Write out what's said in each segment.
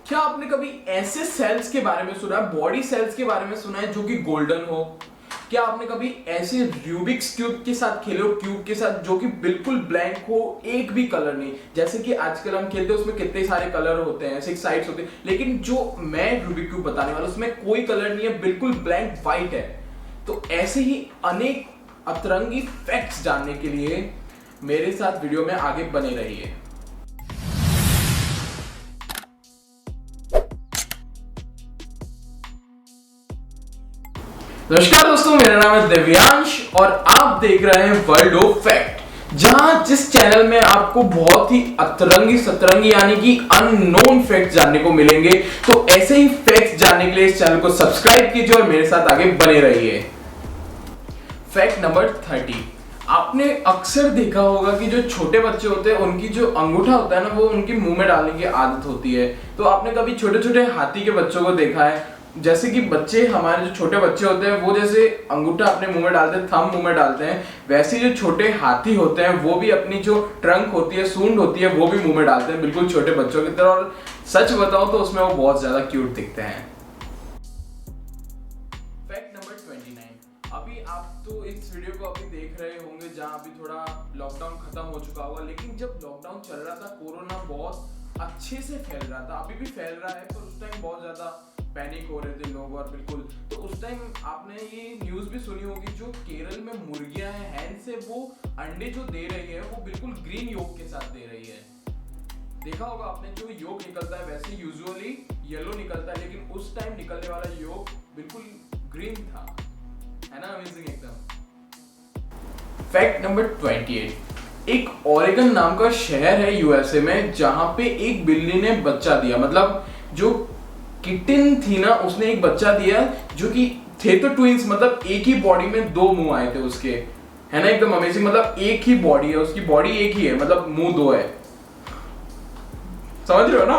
क्या आपने कभी ऐसे सेल्स के बारे में सुना है, बॉडी सेल्स के बारे में सुना है जो कि गोल्डन हो? क्या आपने कभी ऐसे रूबिक्स क्यूब के साथ खेले हो, क्यूब के साथ जो कि बिल्कुल ब्लैंक हो, एक भी कलर नहीं? जैसे कि आजकल हम खेलते हैं उसमें कितने सारे कलर होते हैं, 6 साइड्स होते हैं, लेकिन जो मैं रूबिक क्यूब बताने वाला उसमें कोई कलर नहीं है, बिल्कुल ब्लैंक व्हाइट है। तो ऐसे ही अनेक अतरंगी फैक्ट्स जानने के लिए मेरे साथ वीडियो में आगे बने रहिए। नमस्कार दोस्तों, मेरा नाम है दिव्यांश और आप देख रहे हैं वर्ल्ड ऑफ फैक्ट, जहां जिस चैनल में आपको बहुत ही अतरंगी सतरंगी यानी कि अननोन फैक्ट जानने को मिलेंगे। तो ऐसे ही फैक्ट जानने के लिए इस चैनल को सब्सक्राइब कीजिए और मेरे साथ आगे बने रहिए। Fact number 30। आपने अक्सर देखा होगा कि जो छोटे बच्चे होते हैं उनकी जो अंगूठा होता है ना, वो उनके मुंह में डालने की आदत होती है। तो आपने कभी छोटे छोटे हाथी के बच्चों को देखा है? जैसे कि बच्चे, हमारे जो छोटे बच्चे होते हैं वो जैसे अंगूठा अपने मुंह में डालते हैं, थंब मुंह में डालते हैं, वैसे जो छोटे हाथी होते हैं वो भी अपनी जो ट्रंक होती है, सूंड होती है, वो भी मुंह में डालते हैं, बिल्कुल छोटे बच्चों की तरह। और सच बताओ तो उसमें वो बहुत ज्यादा क्यूट दिखते हैं। Fact number 29। अभी आप तो इस वीडियो को अभी देख रहे होंगे जहां अभी थोड़ा लॉकडाउन खत्म हो चुका होगा, लेकिन जब लॉकडाउन चल रहा था कोरोना बहुत अच्छे से फैल रहा था, अभी भी फैल रहा है, पर उस टाइम बहुत ज्यादा पैनिक हो रहे थे लोग। और बिल्कुल, तो उस टाइम आपने ये न्यूज भी सुनी होगी, जो केरल में मुर्गियां हैं हैन से, वो अंडे जो दे रही है वो बिल्कुल ग्रीन योक के साथ दे रही है। देखा होगा आपने, जो योक निकलता है वैसे यूजुअली येलो निकलता है, लेकिन उस टाइम निकलने वाला योक बिल्कुल ग्रीन था। है ना अमेजिंग एकदम। Fact number 28। एक ओरेगन नाम का शहर है यूएसए में, जहां पे एक बिल्ली ने बच्चा दिया। मतलब जो किटन थी ना, उसने एक बच्चा दिया, जो कि थे तो ट्विंस, मतलब एक ही बॉडी में दो मुंह आए थे उसके। है ना एकदम अमेजिंग, मतलब एक ही बॉडी है उसकी, बॉडी एक ही है, मतलब मुंह दो है। समझ रहे हो ना?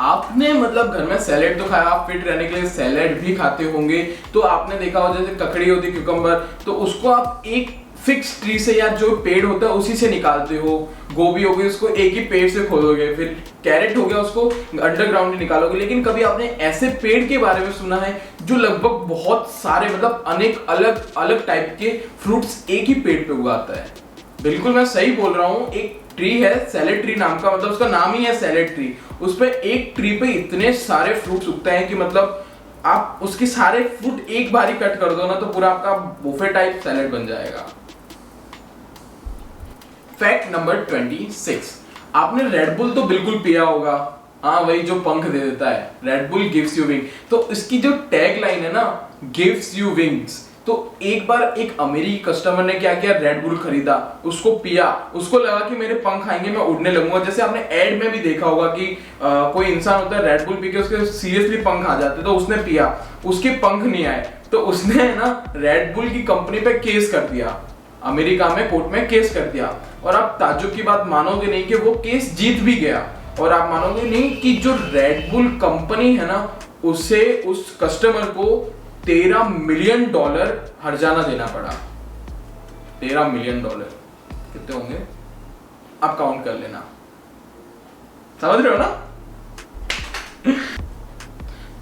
आपने मतलब घर में सैलेड तो खाया, आप फिट रहने के लिए सैलेड भी खाते होंगे। तो आपने देखा हो जैसे ककड़ी होती, क्यूकम्बर, तो उसको आप एक फिक्स ट्री से या जो पेड़ होता है उसी से निकालते हो। गोभी हो गई, उसको एक ही पेड़ से खोदोगे। फिर कैरेट हो गया, उसको अंडरग्राउंड निकालोगे। लेकिन कभी आपने ऐसे पेड़ के बारे में सुना है जो लगभग बहुत सारे, मतलब अनेक अलग अलग टाइप के फ्रूट्स एक ही पेड़ पे उगाता है? बिल्कुल मैं सही बोल रहा हूँ। एक ट्री है सैलेड ट्री नाम का, मतलब उसका नाम ही है सैलेड ट्री। उस पे एक ट्री पे इतने सारे फ्रूट्स उगते हैं कि मतलब आप उसके सारे फ्रूट एक बार ही कट कर दो ना, तो पूरा आपका बुफे टाइप सैलेड बन जाएगा। Fact number 26। आपने रेड बुल तो बिल्कुल पिया होगा। हाँ, वही जो पंख दे देता है, red bull gives you wing. तो इसकी जो टैग लाइन है ना, गिव्स यू विंग्स। तो एक बार एक अमेरिकी कस्टमर ने क्या किया, रेड बुल खरीदा, उसको पिया, उसको लगा कि मेरे पंख आएंगे, मैं उड़ने लगूंगा। जैसे आपने एड में भी देखा होगा कि कोई इंसान होता है रेड बुल पी के उसके सीरियसली पंख आ जाते, तो उसने पिया, उसके पंख नहीं आए, तो उसने ना रेड बुल की कंपनी पे केस कर दिया, अमेरिका में कोर्ट में केस कर दिया। और आप ताज्जुब की बात मानोगे नहीं कि वो केस जीत भी गया। और आप मानोगे नहीं कि जो रेड बुल कंपनी है ना, उसे उस कस्टमर को $13 मिलियन हर्जाना देना पड़ा। $13 मिलियन कितने होंगे आप काउंट कर लेना। समझ रहे हो ना?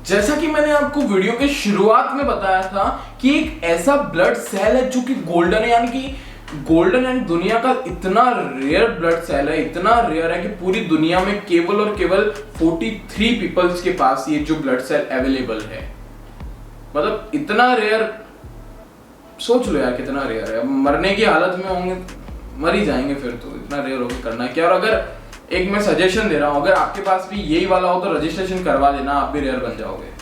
जैसा कि मैंने आपको वीडियो के शुरुआत में बताया था कि एक ऐसा ब्लड सेल है जो कि गोल्डन है, यानी कि गोल्डन एंड दुनिया का इतना रेयर ब्लड सेल है, इतना रेयर है कि पूरी दुनिया में केवल और केवल 43 पीपल्स के पास ये जो ब्लड सेल अवेलेबल है। मतलब इतना रेयर, सोच लो यार कितना रेयर है। मरने की हालत में होंगे, मर ही जाएंगे फिर तो। इतना रेयर होकर करना क्या? और अगर एक मैं सजेशन दे रहा हूं, अगर आपके पास भी यही वाला हो तो रजिस्ट्रेशन करवा देना, आप भी रेयर बन जाओगे।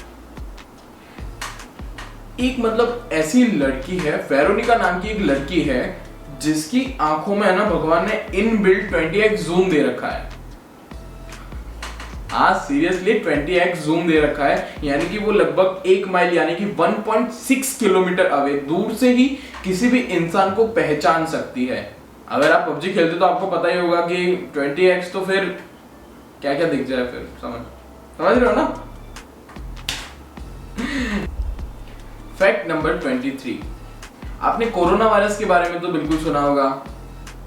एक मतलब ऐसी लड़की है, वेरोनिका नाम की एक लड़की है, जिसकी आंखों में है ना भगवान ने इनबिल्ट 20x जूम दे रखा है। हाँ सीरियसली 20x जूम दे रखा है, यानी कि वो लगभग 1 माइल यानी कि 1.6 किलोमीटर अवे दूर से ही किसी भी इंसान को पहचान सकती है। अगर आप पबजी खेलते तो आपको पता ही होगा कि 20x तो फिर क्या क्या दिख जाए, फिर समझ रहे हो ना? Fact number 23। आपने कोरोना वायरस के बारे में तो बिल्कुल सुना होगा।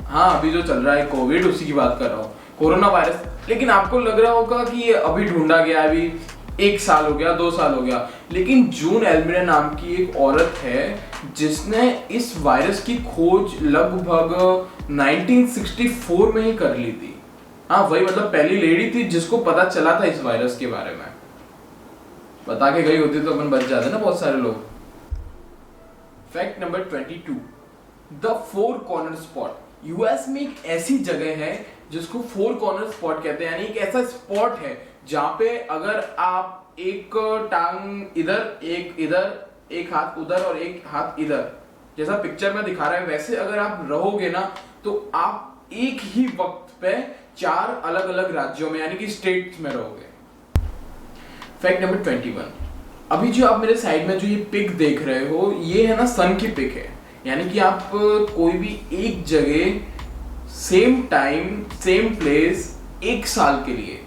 हाँ, अभी जो चल रहा है कोविड, उसी की बात कर रहा हूँ। Corona virus. लेकिन आपको लग रहा होगा कि ये अभी ढूंढा गया, अभी 1 साल हो गया, 2 साल हो गया, लेकिन जून एल्मिरा नाम की एक औरत है जिसने इस वायरस की खोज लगभग 1964 में ही कर ली थी। हाँ वही, मतलब पहली लेडी थी जिसको पता चला था इस वायरस के बारे में। बता के गई होती तो अपन बच जाते ना बहुत सारे लोग। Fact number 22, the four corner spot. US में एक ऐसी जगह है जिसको फोर कॉर्नर स्पॉट कहते हैं, यानी एक ऐसा स्पॉट है जहां पे अगर आप एक टांग इधर, एक इधर, एक हाथ उधर और एक हाथ इधर, जैसा पिक्चर में दिखा रहा है वैसे अगर आप रहोगे ना तो आप एक ही वक्त पे 4 अलग अलग राज्यों में यानी कि स्टेट्स में रहोगे। फैक्ट नंबर 21, अभी जो आप मेरे साइड में जो ये पिक देख रहे हो ये है ना सन की पिक है, यानी कि आप कोई भी एक जगह सेम टाइम सेम प्लेस 1 साल के लिए,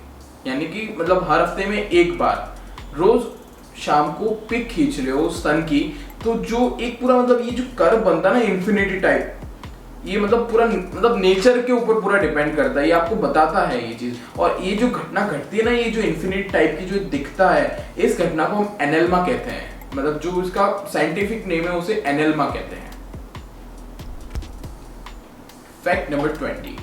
यानी कि मतलब हर हफ्ते में एक बार रोज शाम को पिक खींच रहे हो सन की, तो जो एक पूरा मतलब ये जो कर्व बनता है ना इन्फिनिटी टाइप, ये मतलब पूरा मतलब नेचर के ऊपर पूरा डिपेंड करता है, ये आपको बताता है ये चीज। और ये जो घटना घटती है ना, ये जो इन्फिनिटी टाइप की जो दिखता है, इस घटना को हम एनेल्मा कहते हैं, मतलब जो इसका साइंटिफिक नेम है उसे एनेल्मा कहते हैं। फैक्ट नंबर 20,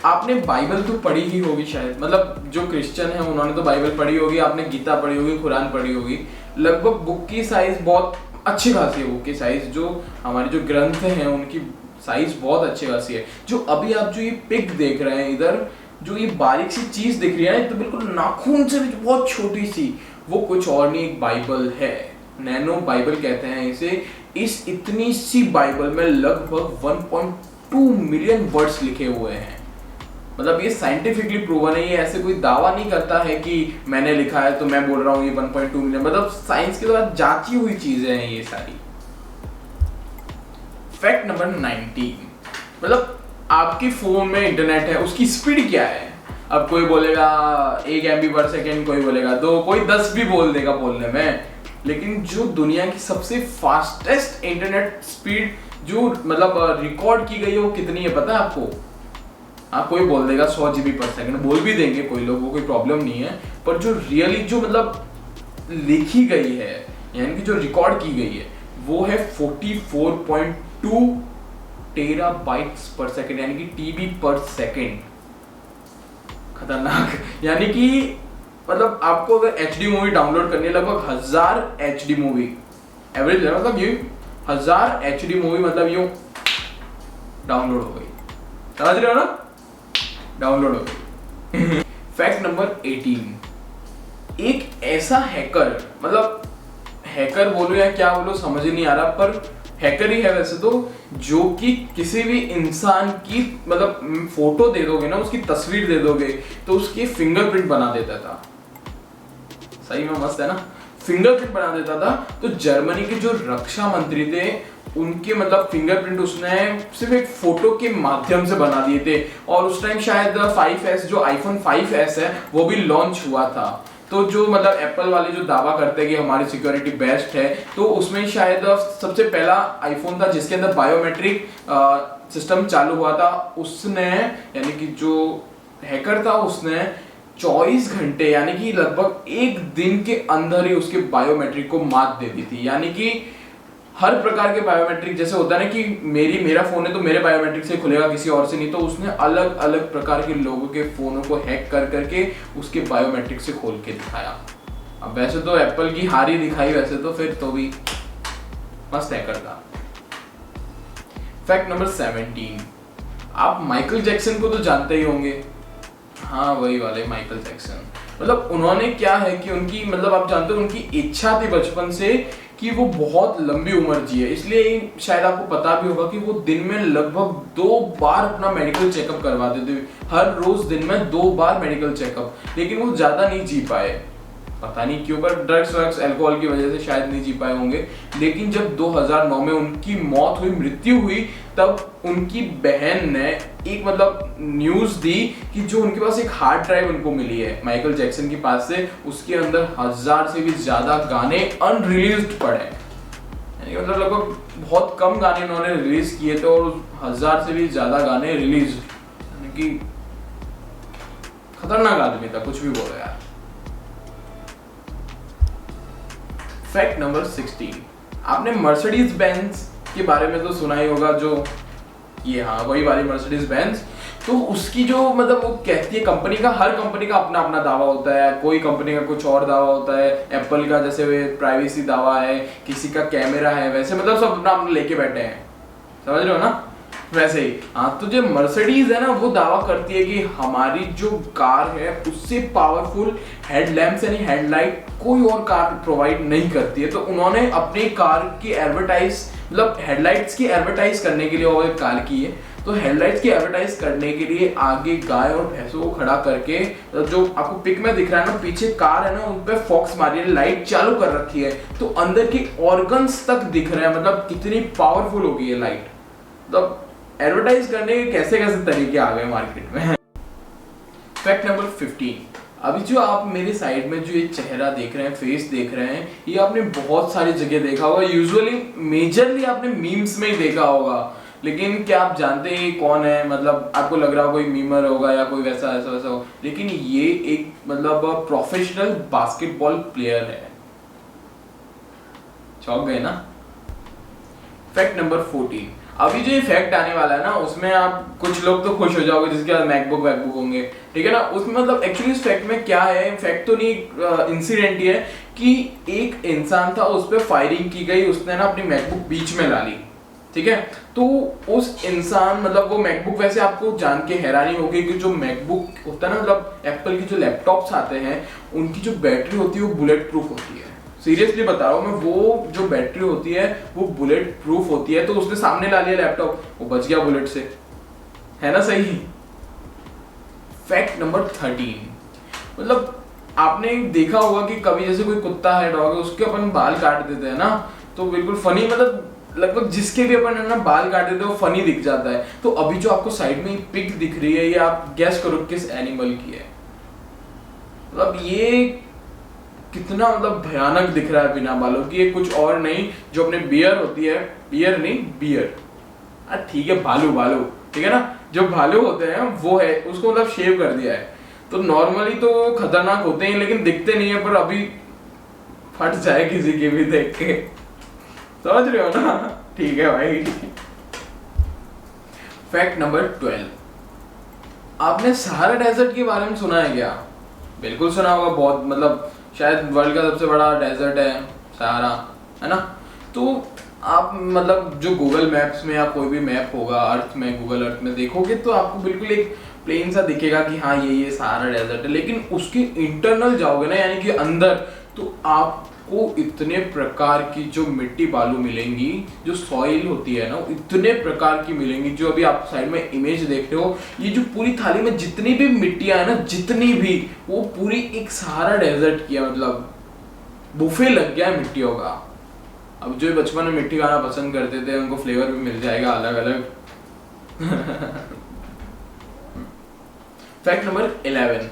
आपने बाइबल तो पढ़ी ही होगी शायद, मतलब जो क्रिश्चियन है उन्होंने तो बाइबल पढ़ी होगी, आपने गीता पढ़ी होगी, कुरान पढ़ी होगी। लगभग बुक की साइज बहुत अच्छी खासी है, बुक की साइज जो हमारे जो ग्रंथ हैं उनकी साइज बहुत अच्छी खासी है। जो अभी आप जो ये पिक देख रहे हैं इधर, जो ये बारीक सी चीज दिख रही है ना, तो बिल्कुल नाखून से भी बहुत छोटी सी, वो कुछ और नहीं एक बाइबल है, नैनो बाइबल कहते हैं इसे। इस इतनी सी बाइबल में लगभग 1.2 मिलियन वर्ड्स लिखे हुए हैं, मतलब ये साइंटिफिकली प्रूवन है, ये ऐसे कोई दावा नहीं करता है कि मैंने लिखा है तो मैं बोल रहा हूँ ये 1.2 मिलियन, मतलब साइंस के द्वारा जांची हुई चीजें हैं ये सारी। फैक्ट नंबर 19, मतलब आपके फोन में इंटरनेट है, उसकी स्पीड क्या है? अब कोई बोलेगा 1 MB/s, कोई बोलेगा 2, कोई 10 भी बोल देगा बोलने में, लेकिन जो दुनिया की सबसे फास्टेस्ट इंटरनेट स्पीड जो मतलब रिकॉर्ड की गई है वो कितनी है पता है आपको? हाँ कोई बोल देगा 100 GB/s, बोल भी देंगे कोई लोग, वो कोई प्रॉब्लम नहीं है, पर जो रियली जो मतलब लिखी गई है यानी कि जो रिकॉर्ड की गई है वो है 44.2 TB/s, यानी कि TB/s। खतरनाक, यानी कि मतलब आपको अगर HD मूवी डाउनलोड करनी है, लगभग 1000 HD मूवी एवरेज है, मतलब ये 1000 HD मूवी मतलब यूं डाउनलोड हो गई, समझ रहे हो ना, डाउनलोड हो गई। फैक्ट नंबर 18, एक ऐसा हैकर, मतलब हैकर बोलो या क्या बोलो समझ ही नहीं आ रहा, पर हैकर ही है वैसे तो, जो कि किसी भी इंसान की मतलब फोटो दे दोगे ना, उसकी तस्वीर दे दोगे तो उसकी फिंगरप्रिंट बना देता था। सही में मस्त है ना, फिंगरप्रिंट बना देता था। तो जर्मनी के जो रक्षा मंत्री थे उनके मतलब फिंगरप्रिंट उसने सिर्फ एक फोटो के माध्यम से बना दिए थे, और उस टाइम शायद 5S जो iPhone 5S है वो भी लॉन्च हुआ था। तो जो मतलब एप्पल वाले जो दावा करते हैं कि हमारी सिक्योरिटी बेस्ट है, तो उसमें शायद सबसे पहला आईफोन था जिसके अंदर बायोमेट्रिक सिस्टम चालू हुआ था। उसने यानी कि जो हैकर था उसने 24 घंटे यानी कि लगभग 1 दिन के अंदर ही उसके बायोमेट्रिक को मात दे दी थी। यानी कि हर प्रकार के बायोमेट्रिक, जैसे होता है ना कि मेरा फोन है तो मेरे बायोमेट्रिक से खुलेगा किसी और से नहीं, तो उसने अलग अलग प्रकार के लोगों के फोनों को हैक कर करके उसके बायोमेट्रिक से खोल के दिखाया। अब वैसे तो एप्पल की हार ही दिखाई, वैसे तो फिर तो भी मस्त हैकर था। फैक्ट नंबर 17, आप माइकल जैक्सन को तो जानते ही होंगे। हाँ वही वाले माइकल जैक्सन, मतलब उन्होंने क्या है कि उनकी मतलब आप जानते हो उनकी इच्छा थी बचपन से कि वो बहुत लंबी उम्र जिए, इसलिए शायद आपको पता भी होगा कि वो दिन में लगभग 2 बार अपना मेडिकल चेकअप करवाते थे, हर रोज दिन में 2 बार मेडिकल चेकअप, लेकिन वो ज्यादा नहीं जी पाए, पता नहीं क्यों, पर ड्रग्स अल्कोहल की वजह से शायद नहीं जी पाए होंगे। लेकिन जब 2009 में उनकी मौत हुई, मृत्यु हुई, तब उनकी बहन ने एक मतलब न्यूज दी कि जो उनके पास एक हार्ड ड्राइव उनको मिली है माइकल जैक्सन के पास से, उसके अंदर 1000 से भी ज्यादा गाने अनरिलीज्ड पड़े हैं, यानी मतलब लगभग बहुत कम गाने उन्होंने रिलीज किए थे और 1000 से भी ज्यादा गाने रिलीज, यानी कि खतरनाक आदमी था, कुछ भी बोलो यार। फैक्ट नंबर 16, आपने मर्सिडीज बेंज के बारे में तो सुना ही होगा, जो ये हाँ वही वाली मर्सिडीज बेंज। तो उसकी जो मतलब वो कहती है कंपनी का, हर कंपनी का अपना अपना दावा होता है, कोई कंपनी का कुछ और दावा होता है। एप्पल का जैसे प्राइवेसी दावा है, किसी का कैमरा है, वैसे मतलब सब अपना अपना लेके बैठे हैं, समझ रहे हो ना। वैसे ही हाँ, तो जो मर्सिडीज है ना वो दावा करती है कि हमारी जो कार है उससे पावरफुल हेडलैम्प्स यानी हेडलाइट कोई और कार प्रोवाइड नहीं करती है। तो उन्होंने अपनी कार की एडवर्टाइज मतलब हेडलाइट्स की एडवर्टाइज करने के लिए वो एक कार की है, तो हेडलाइट्स की एडवर्टाइज करने के लिए आगे गाय और भैंसों को खड़ा करके, जो आपको पिक में दिख रहा है ना, पीछे कार है ना, उन पे फॉक्स मारी है, लाइट चालू कर रखी है, तो अंदर के ऑर्गन्स तक दिख रहे हैं। मतलब कितनी पावरफुल होगी ये लाइट। मतलब एडवर्टाइज करने के कैसे कैसे तरीके आ गए मार्केट में। फैक्ट नंबर 15, अभी जो आप मेरे साइड में जो ये चेहरा देख रहे हैं, फेस देख रहे हैं, ये आपने बहुत सारी जगह देखा होगा, यूजुअली मेजरली आपने मीम्स में ही देखा होगा। लेकिन क्या आप जानते हैं कौन है? मतलब आपको लग रहा हो कोई मीमर होगा या कोई वैसा ऐसा वैसा हो, लेकिन ये एक मतलब प्रोफेशनल बास्केटबॉल प्लेयर है। चौंक गए ना। फैक्ट नंबर 14, अभी जो ये फैक्ट आने वाला है ना, उसमें आप कुछ लोग तो खुश हो जाओगे जिसके पास मैकबुक वैकबुक होंगे, ठीक है ना। उसमें मतलब एक्चुअली इस फैक्ट में क्या है, फैक्ट तो नहीं इंसिडेंट ही है कि एक इंसान था, उस पर फायरिंग की गई, उसने ना अपनी मैकबुक बीच में ला ली, ठीक है। तो उस इंसान मतलब वो मैकबुक, वैसे आपको जान के हैरानी होगी कि जो मैकबुक होता है ना, मतलब एप्पल के जो लैपटॉप्स आते हैं उनकी जो बैटरी होती है वो बुलेट प्रूफ होती है। सीरियसली बता रहा हूँ मैं, वो जो बैटरी होती है वो बुलेट प्रूफ होती है। तो उसने सामने ला लिया लैपटॉप, वो बच गया बुलेट से, है ना सही। फैक्ट नंबर 13, मतलब आपने देखा होगा कि कभी जैसे कोई कुत्ता है, डॉग है, उसके अपन बाल काट देते हैं ना, तो बिल्कुल फनी, मतलब लगभग जिसके भी अपन है ना बाल काट देते हैं वो फनी दिख जाता है। तो अभी जो आपको साइड में पिक दिख रही है, ये आप गैस करो किस एनिमल की है। मतलब ये कितना मतलब भयानक दिख रहा है बिना बालों की। ये कुछ और नहीं, जो अपने बियर होती है, बियर नहीं बियर, ठीक है भालू, भालू ठीक है ना, जो भालू होते हैं वो है, उसको मतलब शेव कर दिया है। तो नॉर्मली तो खतरनाक होते हैं लेकिन दिखते नहीं है, पर अभी फट जाए किसी के भी देख के, समझ रहे हो ना। ठीक है भाई। फैक्ट नंबर 12, आपने सहारा डेजर्ट के बारे में सुना है क्या? बिल्कुल सुना होगा, बहुत मतलब शायद वर्ल्ड का सबसे बड़ा डेजर्ट है सहारा, है ना। तो आप मतलब जो गूगल मैप्स में या कोई भी मैप होगा अर्थ में, गूगल अर्थ में देखोगे तो आपको बिल्कुल एक प्लेन सा दिखेगा कि हाँ ये सहारा डेजर्ट है। लेकिन उसके इंटरनल जाओगे ना, यानी कि अंदर, तो आपको इतने प्रकार की जो मिट्टी बालू मिलेंगी, जो सॉइल होती है ना, इतने प्रकार की मिलेंगी। जो अभी आप साइड में इमेज देख रहे हो, ये जो पूरी थाली में जितनी भी मिट्टियां है ना, जितनी भी, वो पूरी एक सहारा डेजर्ट की है। मतलब बुफे लग गया है मिट्टियों का। अब जो बचपन में मिट्टी खाना पसंद करते थे उनको फ्लेवर भी मिल जाएगा अलग अलग। फैक्ट नंबर 11,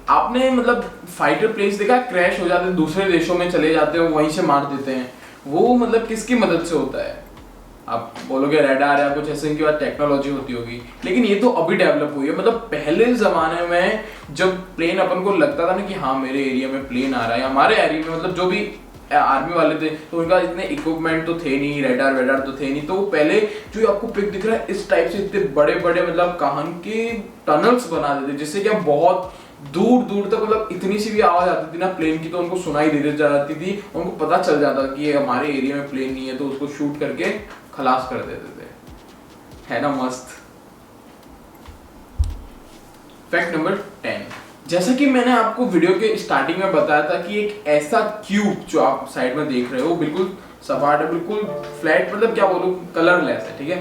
आपने मतलब फाइटर प्लेन्स देखा, क्रैश हो जाते हैं, दूसरे देशों में चले जाते हैं, वहीं से मार देते हैं। वो मतलब किसकी मदद से होता है? आप बोलोगे रडार या कुछ ऐसे, इनकी बात टेक्नोलॉजी होती होगी, लेकिन ये तो अभी डेवलप हुई है। मतलब पहले जमाने में जब प्लेन अपन को लगता था ना कि हाँ मेरे एरिया में प्लेन आ रहा है, हमारे एरिया में, मतलब जो भी आर्मी वाले थे तो उनका इतने इक्विपमेंट तो थे नहीं, रेडार वेडार तो थे नहीं। तो पहले जो आपको पिक दिख रहा है इस टाइप से इतने बड़े बड़े मतलब काहन के टनल्स बना देते, जिससे कि बहुत दूर दूर तक मतलब इतनी सी भी आवाज आती थी ना प्लेन की तो उनको सुनाई दे जाती थी, उनको पता चल जाता कि ये हमारे एरिया में प्लेन नहीं है, तो उसको शूट करके खलास कर देते थे। है ना मस्त। फैक्ट नंबर 10, जैसा कि मैंने आपको वीडियो के स्टार्टिंग में बताया था कि एक ऐसा क्यूब जो आप साइड में देख रहे हो बिल्कुल सपाट है, बिल्कुल फ्लैट, मतलब क्या बोलूं, कलरलेस है, ठीक है।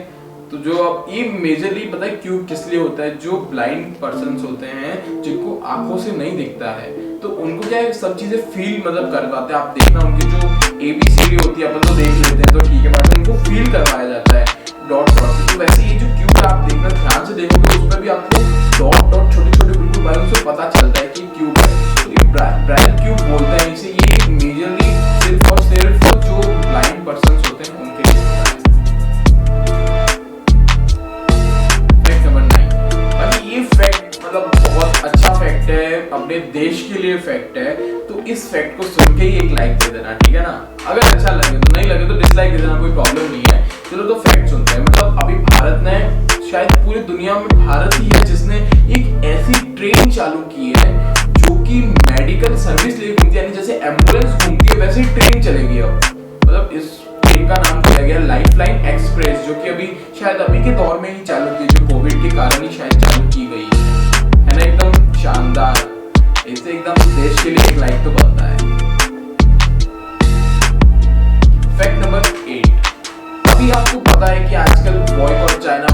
तो जो अब ये मेजरली पता है क्यूब किस लिए होता है, जो ब्लाइंड पर्सन्स होते हैं जिनको आंखों से नहीं दिखता है, तो उनको क्या है सब चीजें फील मतलब कर पाते हैं। आप देखना उनकी जो ABCD होती है अपन तो देख लेते हैं तो ठीक है, बट उनको फील करवाया जाता है डॉट डॉट से। तो वैसे ये जो क्यूब आप देखना ध्यान से देखोगे उसमें भी आपको डॉट डॉट छोटे छोटे बिल्कुल बारीक से पता चलता है कि क्यूब है। तो ये ब्राइल क्यूब बोलते हैं इसे। ये मेजरली सिर्फ और सिर्फ जो ब्लाइंड पर्सन्स होते हैं उनके लिए होता है। फैक्ट नंबर 9, बाकी ये फैक्ट मतलब बहुत अच्छा फैक्ट है, अपने देश के लिए फैक्ट है, तो इस फैक्ट को सुन के ही एक लाइक दे देना, ठीक है ना। अगर अच्छा लगे तो, नहीं लगे तो डिसलाइक दे देना, कोई प्रॉब्लम नहीं है। चलो तो फैक्ट सुनते हैं। मतलब अभी भारत ने, शायद पूरी दुनिया में भारत ही है जिसने एक ऐसी ट्रेन चालू की है जो कि मेडिकल सर्विस लिए घूमती है, यानी जैसे एम्बुलेंस घूमती है वैसे ही ट्रेन चलेगी अब। मतलब इस ट्रेन का नाम दिया गया लाइफलाइन एक्सप्रेस, जो कि अभी शायद अभी के दौर में ही चालू की, जो कोविड के कारण ही शायद चालू की गई है ना। एकदम शानदार, इसे एकदम देश के लिए एक लाइक तो बनता है। फैक्ट नंबर 8, अभी आपको पता है कि आजकल बॉयकॉट चाइना,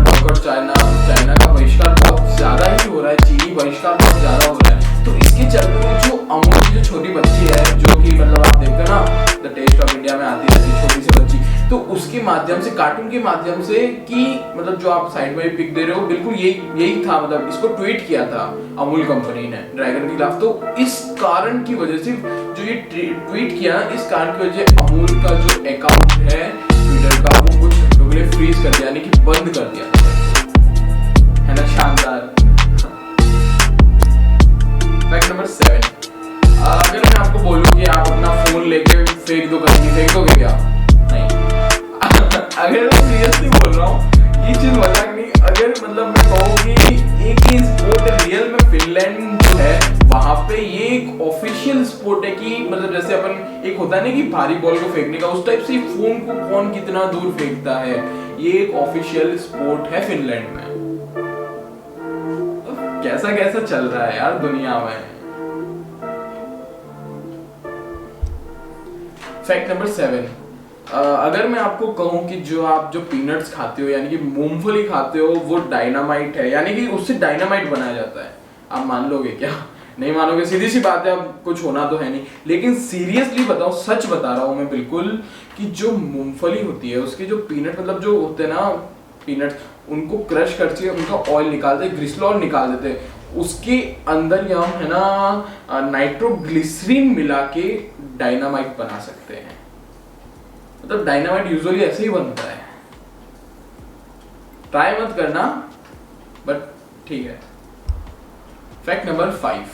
चाइना का बहिष्कार बहुत ज्यादा ही हो रहा है, चीनी बहिष्कार बहुत ज्यादा हो रहा है। तो इसके चलते हुए जो अमूल की जो छोटी बच्ची है, जो कि मतलब आप देखते हो ना द टेस्ट ऑफ इंडिया में आती रहती है छोटी सी बच्ची, तो उसके माध्यम से, कार्टून के माध्यम से, कि मतलब जो आप साइड बाई पिक दे रहे हो बिल्कुल यही था। मतलब इसको ट्वीट किया था अमूल कंपनी ने ड्रैगन के खिलाफ। तो इस कारण की वजह से जो ये ट्वीट किया, इस कारण की वजह अमूल का जो अकाउंट है ट्विटर का, वो कुछ लोगों ने फ्रीज कर दिया, यानी कि बंद कर दिया, है ना। शानदार। फैक्ट नंबर 7, अगर मैं आपको बोलूं कि आप अपना फोन लेके फेंक दो कहीं, फेंक दोगे क्या? नहीं। अगर मैं सीरियसली बोल रहा हूँ, ये चीज मजाक नहीं। अगर मतलब मैं कहूँ कि एक ही स्पोर्ट रियल में फिनलैंड जो है, वहां पे ये एक ऑफिशियल स्पोर्ट है कि मतलब जैसे अपन एक होता है ना कि भारी बॉल को फेंकने का, उस टाइप से फोन को कौन कितना दूर फेंकता है, ये एक ऑफिशियल स्पोर्ट है फिनलैंड में। तो कैसा कैसा चल रहा है यार दुनिया में। फैक्ट नंबर 7, अगर मैं आपको कहूं कि जो पीनट्स खाते हो, यानी कि मूंगफली खाते हो, वो डायनामाइट है, यानी कि उससे डायनामाइट बनाया जाता है, आप मान लोगे क्या? नहीं मानोगे, सीधी सी बात है, अब कुछ होना तो है नहीं। लेकिन सीरियसली बताओ, सच बता रहा हूं मैं बिल्कुल, कि जो मूंगफली होती है उसके जो पीनट, मतलब जो होते हैं ना पीनट्स, उनको क्रश करके उनका ऑयल निकालते, ग्लिसरॉल निकाल देते, उसके अंदर ही हम है ना नाइट्रोग्लिसरीन मिला के डायनामाइट बना सकते हैं। मतलब डायनामाइट यूजुअली ऐसे ही बनता है, ट्राई मत करना, बट ठीक है। फैक्ट नंबर 5,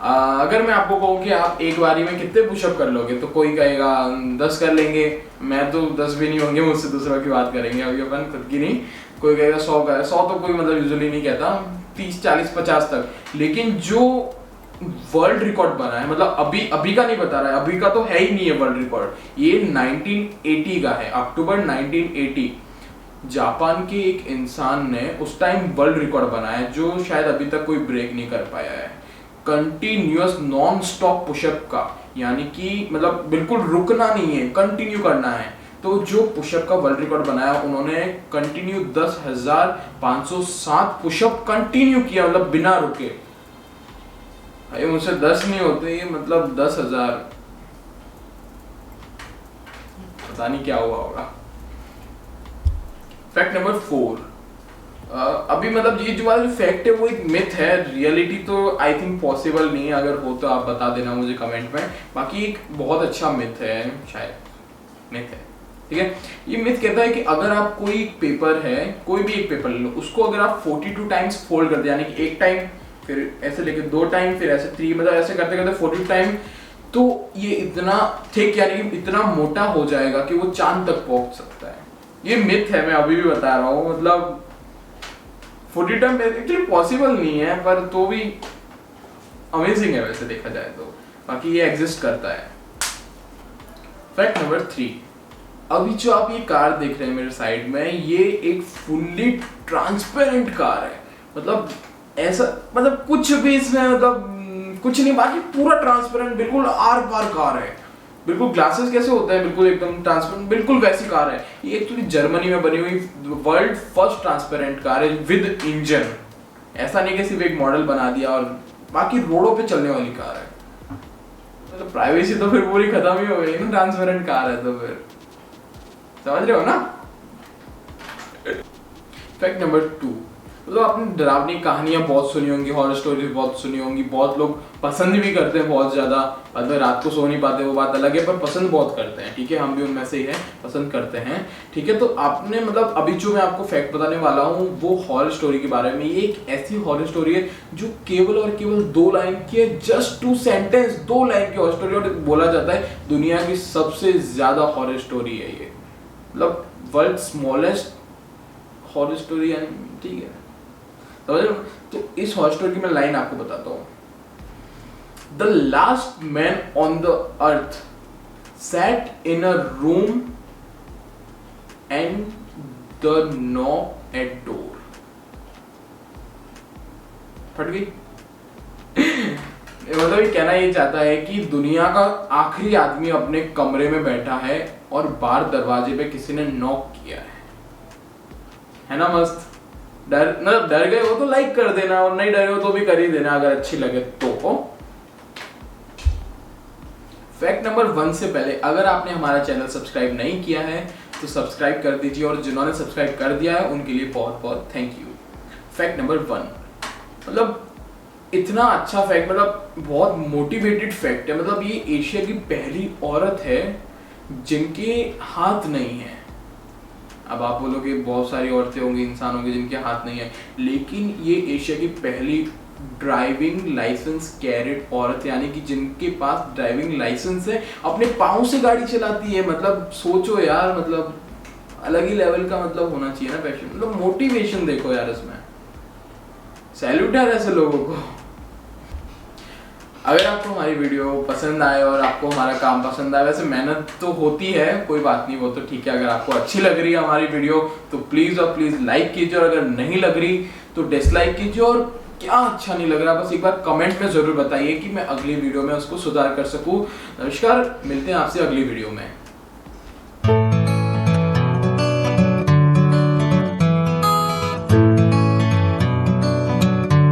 अगर मैं आपको कहूँ कि आप एक बारी में कितने पुशअप कर लोगे, तो कोई कहेगा 10 कर लेंगे। मैं तो 10 भी नहीं होंगे, मुझसे दूसरों की बात करेंगे अभी अपन, खुद की नहीं। कोई कहेगा 100 का, 100 तो कोई मतलब यूजुअली नहीं कहता, 30, 40, 50 तक। लेकिन जो वर्ल्ड रिकॉर्ड बना है, मतलब अभी का नहीं बता रहा है, अभी का तो है ही नहीं है वर्ल्ड रिकॉर्ड, ये 1980 का है, अक्टूबर 1980। जापान के एक इंसान ने उस टाइम वर्ल्ड रिकॉर्ड बनाया है, जो शायद अभी तक कोई ब्रेक नहीं कर पाया है। कंटिन्यूअस नॉन स्टॉप पुशअप का, यानी कि मतलब बिल्कुल रुकना नहीं है, कंटिन्यू करना है। तो जो पुशअप का वर्ल्ड रिकॉर्ड बनाया, उन्होंने कंटिन्यू 10,507 पुशअप कंटिन्यू किया, मतलब बिना रुके। भाई मुझसे 10 नहीं होते, ये मतलब 10,000, पता नहीं क्या हुआ होगा। फैक्ट नंबर 4, अभी मतलब ये जो वाला फैक्ट है वो एक मिथ है, रियलिटी तो आई थिंक पॉसिबल नहीं है। अगर हो तो आप बता देना मुझे कमेंट में। बाकी एक बहुत अच्छा मिथ है, शायद मिथ है, ठीक है। ये मिथ कहता है कि अगर आप कोई पेपर है, कोई भी एक पेपर ले लो, उसको अगर आप 42 टाइम्स फोल्ड कर दे, यानी कि एक टाइम, फिर ऐसे लेके 2 टाइम, फिर ऐसे 3, मतलब ऐसे करते करते 42 टाइम, तो ये इतना थिक, यानी कि इतना मोटा हो जाएगा कि वो चांद तक पहुंच सकता है। ये मिथ है, मैं अभी भी बता रहा हूँ। मतलब 40 टाइम एक्चुअली पॉसिबल नहीं है, पर तो भी अमेजिंग है वैसे देखा जाए तो। बाकी ये एग्जिस्ट करता है। फैक्ट नंबर 3, अभी जो आप ये कार देख रहे हैं मेरे साइड में, ये एक फुल्ली ट्रांसपेरेंट कार है। मतलब ऐसा, मतलब कुछ भी इसमें मतलब कुछ नहीं, बाकी पूरा ट्रांसपेरेंट, बिल्कुल आर पार कार है। बिल्कुल ग्लासेस कैसे होते हैं, बिल्कुल एकदम ट्रांसपेरेंट, बिल्कुल वैसी कार है। ये एक्चुअली जर्मनी में बनी हुई वर्ल्ड फर्स्ट ट्रांसपेरेंट कार है विद इंजन। ऐसा नहीं कि सिर्फ एक मॉडल बना दिया और बाकी रोडों पे चलने वाली कार है। मतलब प्राइवेसी तो फिर पूरी खत्म ही हो गई ना, ट्रांसपेरेंट कार है तो फिर समझ रहे हो ना। फैक्ट नंबर 2, मतलब आपने डरावनी कहानियां बहुत सुनी होंगी, हॉरर स्टोरी बहुत सुनी होंगी, बहुत लोग पसंद भी करते हैं बहुत ज़्यादा। मतलब रात को सो नहीं पाते वो बात अलग है, पर पसंद बहुत करते हैं, ठीक है, हम भी उनमें से ही हैं, पसंद करते हैं, ठीक है। तो आपने मतलब अभी जो मैं आपको फैक्ट बताने वाला हूँ वो हॉरर स्टोरी के बारे में। ये एक ऐसी हॉरर स्टोरी है जो केवल और केवल 2 लाइन की है, जस्ट 2 सेंटेंस, 2 लाइन की हॉरर स्टोरी, और बोला जाता है दुनिया की सबसे ज़्यादा हॉरर स्टोरी है ये, मतलब वर्ल्ड स्मॉलेस्ट हॉरर स्टोरी, यानी ठीक है समझ रहे हो। तो इस हॉरर स्टोरी की मैं लाइन आपको बताता हूँ। The last man on the earth sat in a room and the knock at door। फट गई। मतलब ये कहना ये चाहता है कि दुनिया का आखिरी आदमी अपने कमरे में बैठा है और बाहर दरवाजे पे किसी ने नॉक किया है ना मस्त। डर गए हो तो लाइक कर देना, और नहीं डरे हो तो भी कर ही देना अगर अच्छी लगे तो। फैक्ट नंबर 1 से पहले अगर आपने हमारा चैनल सब्सक्राइब नहीं किया है तो सब्सक्राइब कर दीजिए, और जिन्होंने सब्सक्राइब कर दिया है उनके लिए बहुत बहुत थैंक यू। फैक्ट नंबर 1, मतलब इतना अच्छा फैक्ट, मतलब बहुत मोटिवेटेड फैक्ट है। मतलब ये एशिया की पहली औरत है जिनके हाथ नहीं है। अब आप बोलोगे बहुत सारी औरतें होंगी, इंसान होंगे जिनके हाथ नहीं है, लेकिन ये एशिया की पहली ड्राइविंग लाइसेंस कैरेट औरत, यानी कि जिनके पास ड्राइविंग लाइसेंस है, अपने पाँव से गाड़ी चलाती है। मतलब सोचो यार, मतलब अलग ही लेवल का मतलब होना चाहिए ना पैशन, मतलब मोटिवेशन देखो यार इसमें, सैल्यूट यार ऐसे लोगों को। अगर आपको हमारी वीडियो पसंद आए और आपको हमारा काम पसंद आए, वैसे मेहनत तो होती है, कोई बात नहीं, वो तो ठीक है। अगर आपको अच्छी लग रही है हमारी वीडियो तो प्लीज़ और प्लीज़ लाइक कीजिए, और अगर नहीं लग रही तो डिसलाइक कीजिए। और क्या अच्छा नहीं लग रहा बस एक बार कमेंट में ज़रूर बताइए कि मैं अगली वीडियो में उसको सुधार कर सकूँ। नमस्कार, मिलते हैं आपसे अगली वीडियो में।